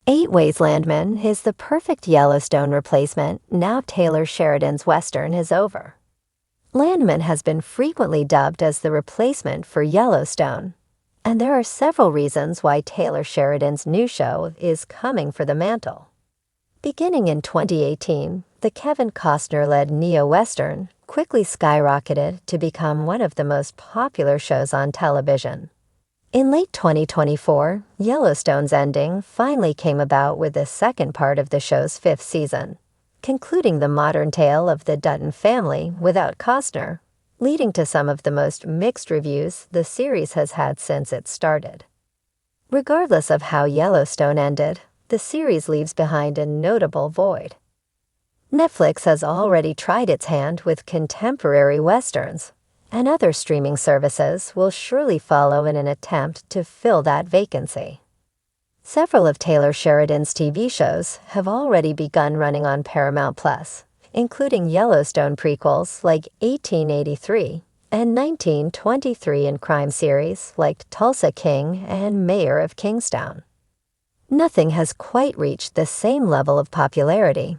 Eight Ways Landman is the perfect Yellowstone replacement now Taylor Sheridan's Western is over. Landman has been frequently dubbed as the replacement for Yellowstone, and there are several reasons why Taylor Sheridan's new show is coming for the mantle. Beginning in 2018, the Kevin Costner-led neo-Western quickly skyrocketed to become one of the most popular shows on television. In late 2024, Yellowstone's ending finally came about with the second part of the show's fifth season, concluding the modern tale of the Dutton family without Costner, leading to some of the most mixed reviews the series has had since it started. Regardless of how Yellowstone ended, the series leaves behind a notable void. Netflix has already tried its hand with contemporary westerns, and other streaming services will surely follow in an attempt to fill that vacancy. Several of Taylor Sheridan's TV shows have already begun running on Paramount+, including Yellowstone prequels like 1883 and 1923 and crime series like Tulsa King and Mayor of Kingstown. Nothing has quite reached the same level of popularity.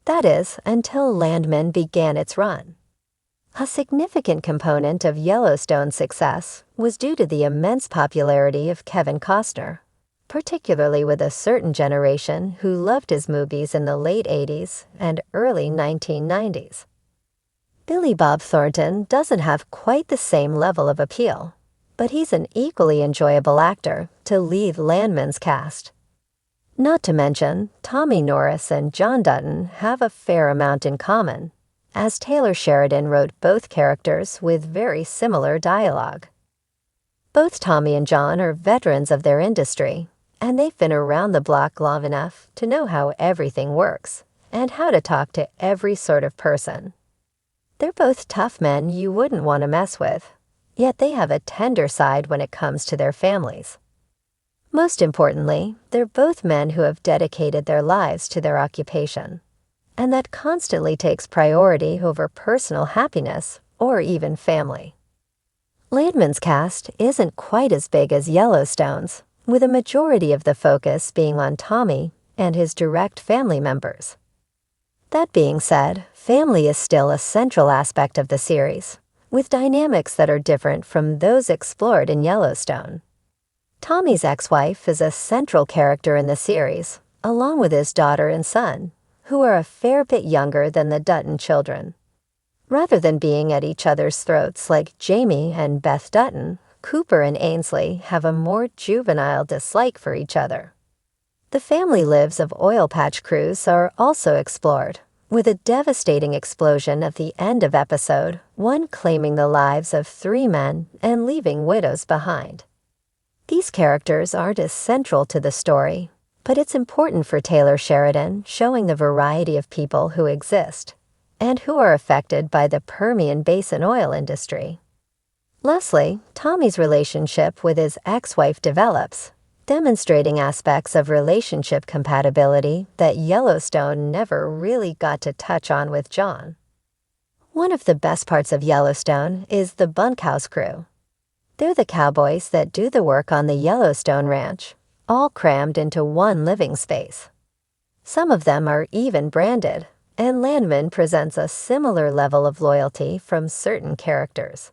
That is, until Landman began its run. A significant component of Yellowstone's success was due to the immense popularity of Kevin Costner, particularly with a certain generation who loved his movies in the late 80s and early 1990s. Billy Bob Thornton doesn't have quite the same level of appeal, but he's an equally enjoyable actor to lead Landman's cast. Not to mention, Tommy Norris and John Dutton have a fair amount in common, as Taylor Sheridan wrote both characters with very similar dialogue. Both Tommy and John are veterans of their industry, and they've been around the block long enough to know how everything works and how to talk to every sort of person. They're both tough men you wouldn't want to mess with, yet they have a tender side when it comes to their families. Most importantly, they're both men who have dedicated their lives to their occupation, and that constantly takes priority over personal happiness or even family. Landman's cast isn't quite as big as Yellowstone's, with a majority of the focus being on Tommy and his direct family members. That being said, family is still a central aspect of the series, with dynamics that are different from those explored in Yellowstone. Tommy's ex-wife is a central character in the series, along with his daughter and son, who are a fair bit younger than the Dutton children. Rather than being at each other's throats like Jamie and Beth Dutton, Cooper and Ainsley have a more juvenile dislike for each other. The family lives of oil patch crews are also explored, with a devastating explosion at the end of episode 1 claiming the lives of 3 men and leaving widows behind. These characters aren't as central to the story, but it's important for Taylor Sheridan showing the variety of people who exist and who are affected by the Permian Basin oil industry. Lastly, Tommy's relationship with his ex-wife develops, demonstrating aspects of relationship compatibility that Yellowstone never really got to touch on with John. One of the best parts of Yellowstone is the bunkhouse crew. They're the cowboys that do the work on the Yellowstone ranch, all crammed into one living space. Some of them are even branded, and Landman presents a similar level of loyalty from certain characters.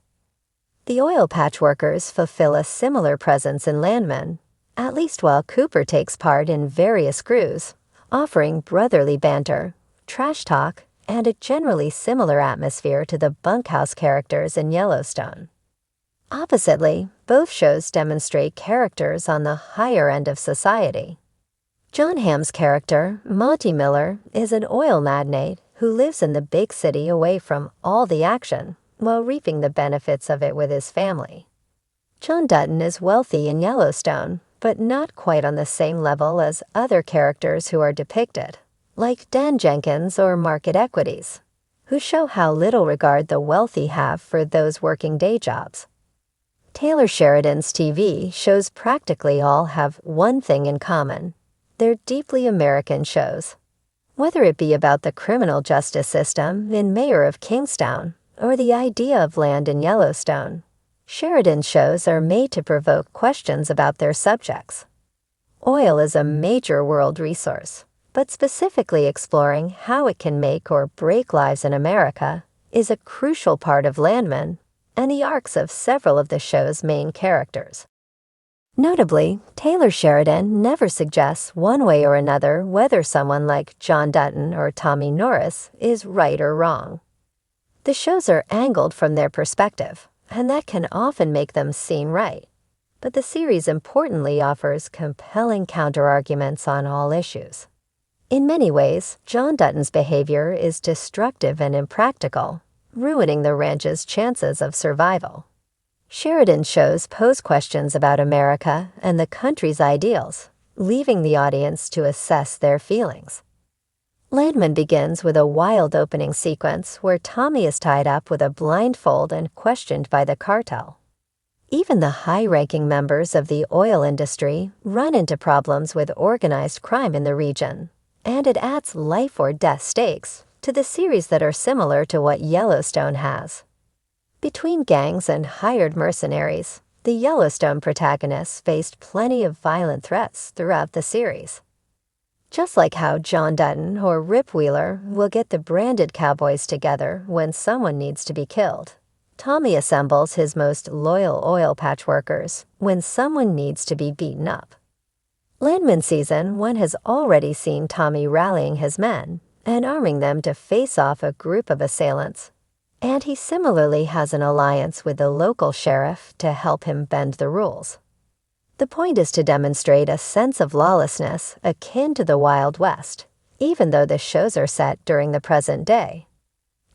The oil patch workers fulfill a similar presence in Landman, at least while Cooper takes part in various crews, offering brotherly banter, trash talk, and a generally similar atmosphere to the bunkhouse characters in Yellowstone. Oppositely, both shows demonstrate characters on the higher end of society. John Hamm's character, Monty Miller, is an oil magnate who lives in the big city away from all the action, while reaping the benefits of it with his family. John Dutton is wealthy in Yellowstone, but not quite on the same level as other characters who are depicted, like Dan Jenkins or Market Equities, who show how little regard the wealthy have for those working day jobs. Taylor Sheridan's TV shows practically all have one thing in common. They're deeply American shows. Whether it be about the criminal justice system in Mayor of Kingstown or the idea of land in Yellowstone, Sheridan's shows are made to provoke questions about their subjects. Oil is a major world resource, but specifically exploring how it can make or break lives in America is a crucial part of Landman and the arcs of several of the show's main characters. Notably, Taylor Sheridan never suggests one way or another whether someone like John Dutton or Tommy Norris is right or wrong. The shows are angled from their perspective, and that can often make them seem right. But the series importantly offers compelling counterarguments on all issues. In many ways, John Dutton's behavior is destructive and impractical, ruining the ranch's chances of survival. Sheridan's shows pose questions about America and the country's ideals, leaving the audience to assess their feelings. Landman begins with a wild opening sequence where Tommy is tied up with a blindfold and questioned by the cartel. Even the high-ranking members of the oil industry run into problems with organized crime in the region, and it adds life-or-death stakes to the series that are similar to what Yellowstone has. Between gangs and hired mercenaries, the Yellowstone protagonists faced plenty of violent threats throughout the series. Just like how John Dutton or Rip Wheeler will get the branded cowboys together when someone needs to be killed, Tommy assembles his most loyal oil patch workers when someone needs to be beaten up. Landman Season 1 has already seen Tommy rallying his men and arming them to face off a group of assailants, and he similarly has an alliance with the local sheriff to help him bend the rules. The point is to demonstrate a sense of lawlessness akin to the Wild West, even though the shows are set during the present day.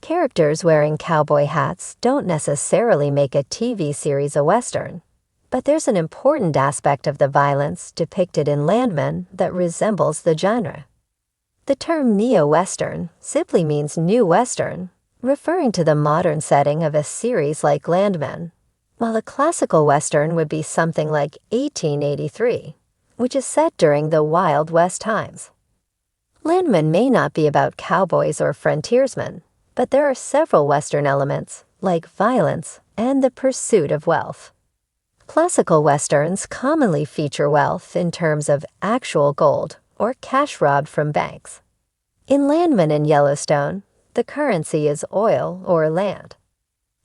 Characters wearing cowboy hats don't necessarily make a TV series a Western, but there's an important aspect of the violence depicted in Landman that resembles the genre. The term neo-Western simply means new Western, referring to the modern setting of a series like Landman, while a classical Western would be something like 1883, which is set during the Wild West times. Landman may not be about cowboys or frontiersmen, but there are several Western elements, like violence and the pursuit of wealth. Classical Westerns commonly feature wealth in terms of actual gold or cash robbed from banks. In Landman and Yellowstone, the currency is oil or land.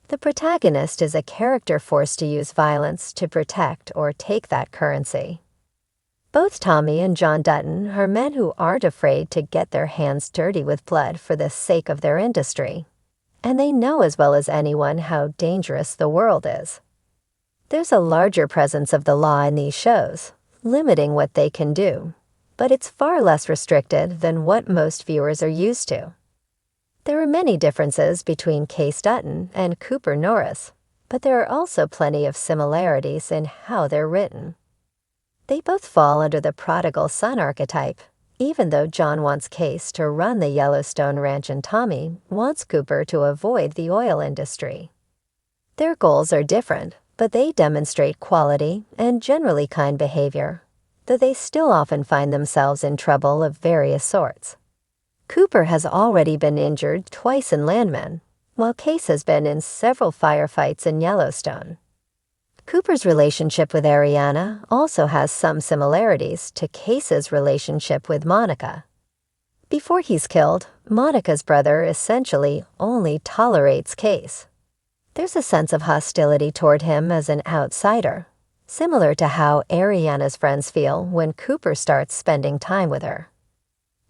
The protagonist is a character forced to use violence to protect or take that currency. Both Tommy and John Dutton are men who aren't afraid to get their hands dirty with blood for the sake of their industry, and they know as well as anyone how dangerous the world is. There's a larger presence of the law in these shows, limiting what they can do, but it's far less restricted than what most viewers are used to. There are many differences between Case Dutton and Cooper Norris, but there are also plenty of similarities in how they're written. They both fall under the prodigal son archetype, even though John wants Case to run the Yellowstone ranch and Tommy wants Cooper to avoid the oil industry. Their goals are different, but they demonstrate quality and generally kind behavior, though they still often find themselves in trouble of various sorts. Cooper has already been injured twice in Landman, while Case has been in several firefights in Yellowstone. Cooper's relationship with Ariana also has some similarities to Case's relationship with Monica. Before he's killed, Monica's brother essentially only tolerates Case. There's a sense of hostility toward him as an outsider, similar to how Ariana's friends feel when Cooper starts spending time with her.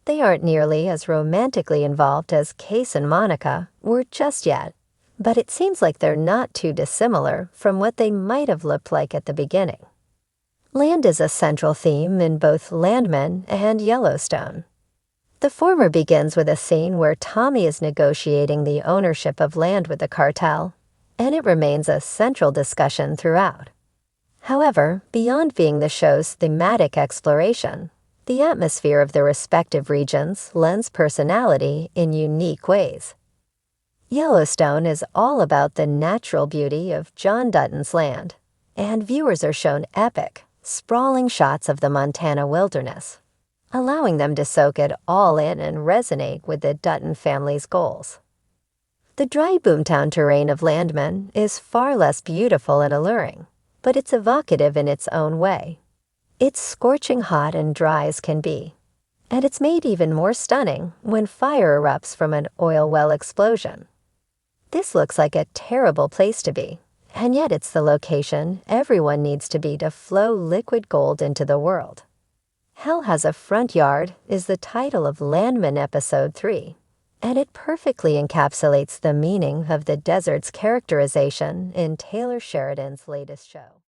They aren't nearly as romantically involved as Case and Monica were just yet, but it seems like they're not too dissimilar from what they might have looked like at the beginning. Land is a central theme in both Landman and Yellowstone. The former begins with a scene where Tommy is negotiating the ownership of land with the cartel, and it remains a central discussion throughout. However, beyond being the show's thematic exploration, the atmosphere of the respective regions lends personality in unique ways. Yellowstone is all about the natural beauty of John Dutton's land, and viewers are shown epic, sprawling shots of the Montana wilderness, allowing them to soak it all in and resonate with the Dutton family's goals. The dry boomtown terrain of Landman is far less beautiful and alluring, but it's evocative in its own way. It's scorching hot and dry as can be. And it's made even more stunning when fire erupts from an oil well explosion. This looks like a terrible place to be, and yet it's the location everyone needs to be to flow liquid gold into the world. Hell Has a Front Yard is the title of Landman Episode 3, and it perfectly encapsulates the meaning of the desert's characterization in Taylor Sheridan's latest show.